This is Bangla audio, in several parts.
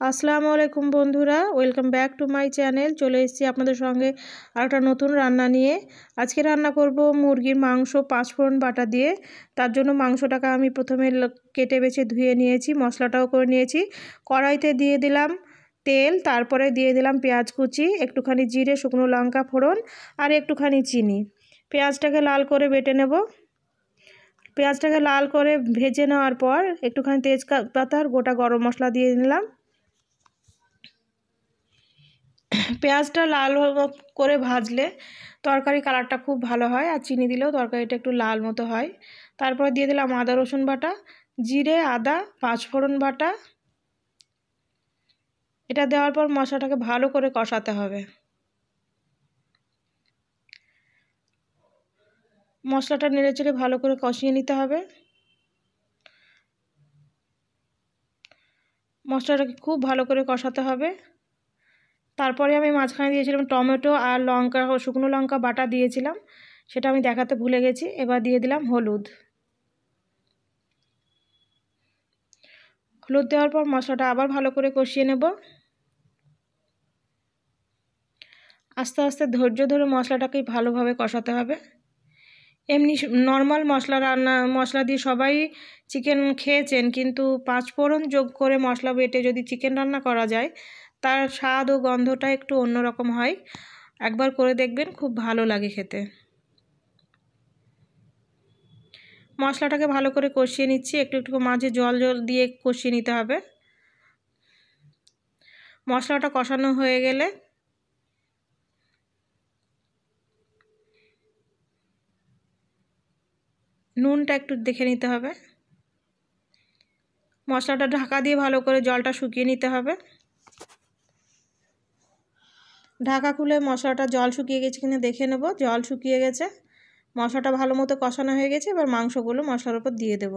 আসসালামু আলাইকুম বন্ধুরা, welcome back to my channel. চলে এসেছি আপনাদের সঙ্গে আরেকটা নতুন রান্না নিয়ে। আজকে রান্না করব মুরগির মাংস পাঁচফোড়ন বাটা দিয়ে। তার জন্য মাংসটাকে আমি প্রথমে কেটে বেছে ধুয়ে নিয়েছি, মশলাটাও করে নিয়েছি। কড়াইতে দিয়ে দিলাম তেল, তারপরে দিয়ে দিলাম পেঁয়াজ কুচি, একটুখানি জিরে, শুকনো লঙ্কা ফোড়ন আর একটুখানি চিনি। পেঁয়াজটাকে লাল করে বেটে নেব। পেঁয়াজটাকে লাল করে ভেজে নেওয়ার পর একটুখানি তেজপাতা আর গোটা গরম মশলা দিয়ে নিলাম। পেঁয়াজটা লাল করে ভাজলে তরকারি কালারটা খুব ভালো হয়, আর চিনি দিলেও তরকারিটা একটু লাল মতো হয়। তারপর দিয়ে দিলাম আদা রসুন বাটা, জিরে, আদা, পাঁচফোড়ন বাটা। এটা দেওয়ার পর মশলাটাকে ভালো করে কষাতে হবে। মশলাটা নেড়েচেড়ে ভালো করে কষিয়ে নিতে হবে। মশলাটাকে খুব ভালো করে কষাতে হবে। তারপরে আমি মাঝখানে দিয়েছিলাম টমেটো আর লঙ্কা, শুকনো লঙ্কা বাটা দিয়েছিলাম, সেটা আমি দেখাতে ভুলে গেছি। এবার দিয়ে দিলাম হলুদ। হলুদ দেওয়ার পর মশলাটা আবার ভালো করে কষিয়ে নেব। আস্তে আস্তে ধৈর্য ধরে মশলাটাকে ভালোভাবে কষাতে হবে। এমনি নর্মাল মশলা দিয়ে সবাই চিকেন খেয়েছেন, কিন্তু পাঁচফোড়ন যোগ করে মশলা বেটে যদি চিকেন রান্না করা যায়, তার স্বাদ ও গন্ধটা একটু অন্যরকম হয়। একবার করে দেখবেন, খুব ভালো লাগে খেতে। মশলাটাকে ভালো করে কষিয়ে নিচ্ছি, একটু একটু মাঝে জল দিয়ে কষিয়ে নিতে হবে। মশলাটা কষানো হয়ে গেলে নুনটা একটু দেখে নিতে হবে। মশলাটা ঢাকা দিয়ে ভালো করে জলটা শুকিয়ে নিতে হবে। ঢাকা খুলে মশলাটা জল শুকিয়ে গেছে কিনা দেখে নেব। জল শুকিয়ে গেছে, মশলাটা ভালো মতো কষানো হয়ে গেছে। এবার মাংসগুলো মশলার উপর দিয়ে দেব।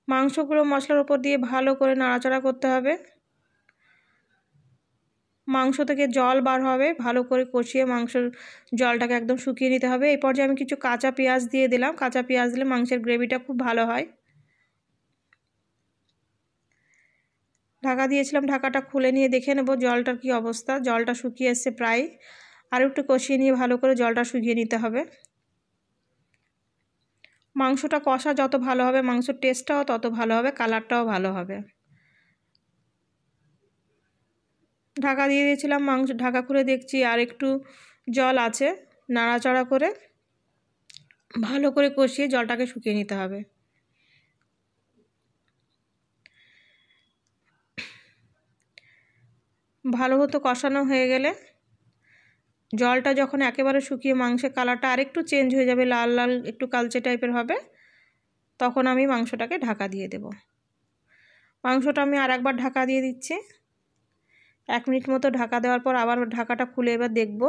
মাংসগুলো মশলার উপর দিয়ে ভালো করে নাড়াচাড়া করতে হবে। মাংস থেকে জল বার হবে, ভালো করে কষিয়ে মাংসের জলটাকে একদম শুকিয়ে নিতে হবে। এই পর্যায়ে আমি কিছু কাঁচা পেঁয়াজ দিয়ে দিলাম। কাঁচা পেঁয়াজ দিলে মাংসের গ্রেভিটা খুব ভালো হয়। ঢাকা দিয়েছিলাম, ঢাকাটা খুলে নিয়ে দেখে নেব জলটার কি অবস্থা। জলটা শুকিয়ে এসছে প্রায়। আর একটু কষিয়ে নিয়ে ভালো করে জলটা শুকিয়ে নিতে হবে। মাংসটা কষা যত ভালো হবে, মাংসের টেস্টটাও তত ভালো হবে, কালারটাও ভালো হবে। ঢাকা দিয়ে দিয়েছিলাম, ঢাকা খুলে দেখছি আর একটু জল আছে। নাড়াচাড়া করে ভালো করে কষিয়ে জলটাকে শুকিয়ে নিতে হবে। ভালো মতো কষানো হয়ে গেলে জলটা যখন একেবারে শুকিয়ে মাংসের কালারটা আরেকটু চেঞ্জ হয়ে যাবে, লাল লাল একটু কালচে টাইপের হবে, তখন আমি মাংসটাকে ঢাকা দিয়ে দেব। মাংসটা আমি আর একবার ঢাকা দিয়ে দিচ্ছি। 1 মিনিট মতো ঢাকা দেওয়ার পর আবার ঢাকাটা খুলে এবার দেখব।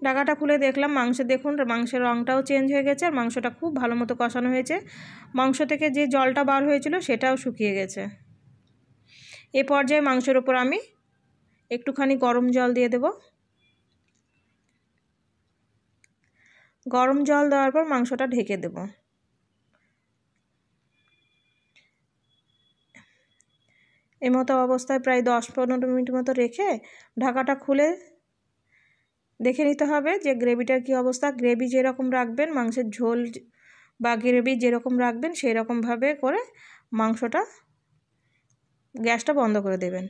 ঢাকাটা খুলে দেখলাম দেখুন মাংসের রঙটাও চেঞ্জ হয়ে গেছে, আর মাংসটা খুব ভালো মতো কষানো হয়েছে। মাংস থেকে যে জলটা বার হয়েছিল সেটাও শুকিয়ে গেছে। এ পর্যায়ে মাংসের ওপর আমি একটুখানি গরম জল দিয়ে দেব। গরম জল দেওয়ার পর মাংসটা ঢেকে দেব। এই মতো অবস্থায় প্রায় 10-15 মিনিট মতো রেখে ঢাকাটা খুলে দেখে নিতে হবে যে গ্রেভিটার কি অবস্থা। গ্রেভি যেরকম রাখবেন, মাংসের ঝোল বা গ্রেভি যেরকম রাখবেন, সেই রকমভাবে করে মাংসটা গ্যাসটা বন্ধ করে দেবেন।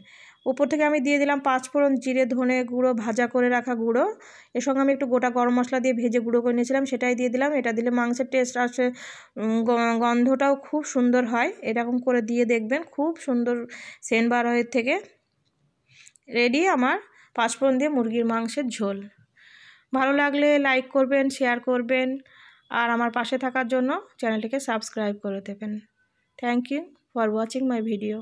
উপর থেকে আমি দিয়ে দিলাম পাঁচফোড়ন, জিরে, ধনে গুঁড়ো, ভাজা করে রাখা গুঁড়ো। এর সঙ্গে আমি একটু গোটা গরম মশলা দিয়ে ভেজে গুঁড়ো করে নিয়েছিলাম, সেটাই দিয়ে দিলাম। এটা দিলে মাংসের টেস্ট আসে, গন্ধটাও খুব সুন্দর হয়। এরকম করে দিয়ে দেখবেন, খুব সুন্দর সেন্ট বার হয় থেকে। রেডি আমার পাঁচফোড়ন দিয়ে মুরগির মাংসের ঝোল। ভালো লাগলে লাইক করবেন, শেয়ার করবেন, আর আমার পাশে থাকার জন্য চ্যানেলটিকে সাবস্ক্রাইব করে দেবেন। Thank you for watching my video.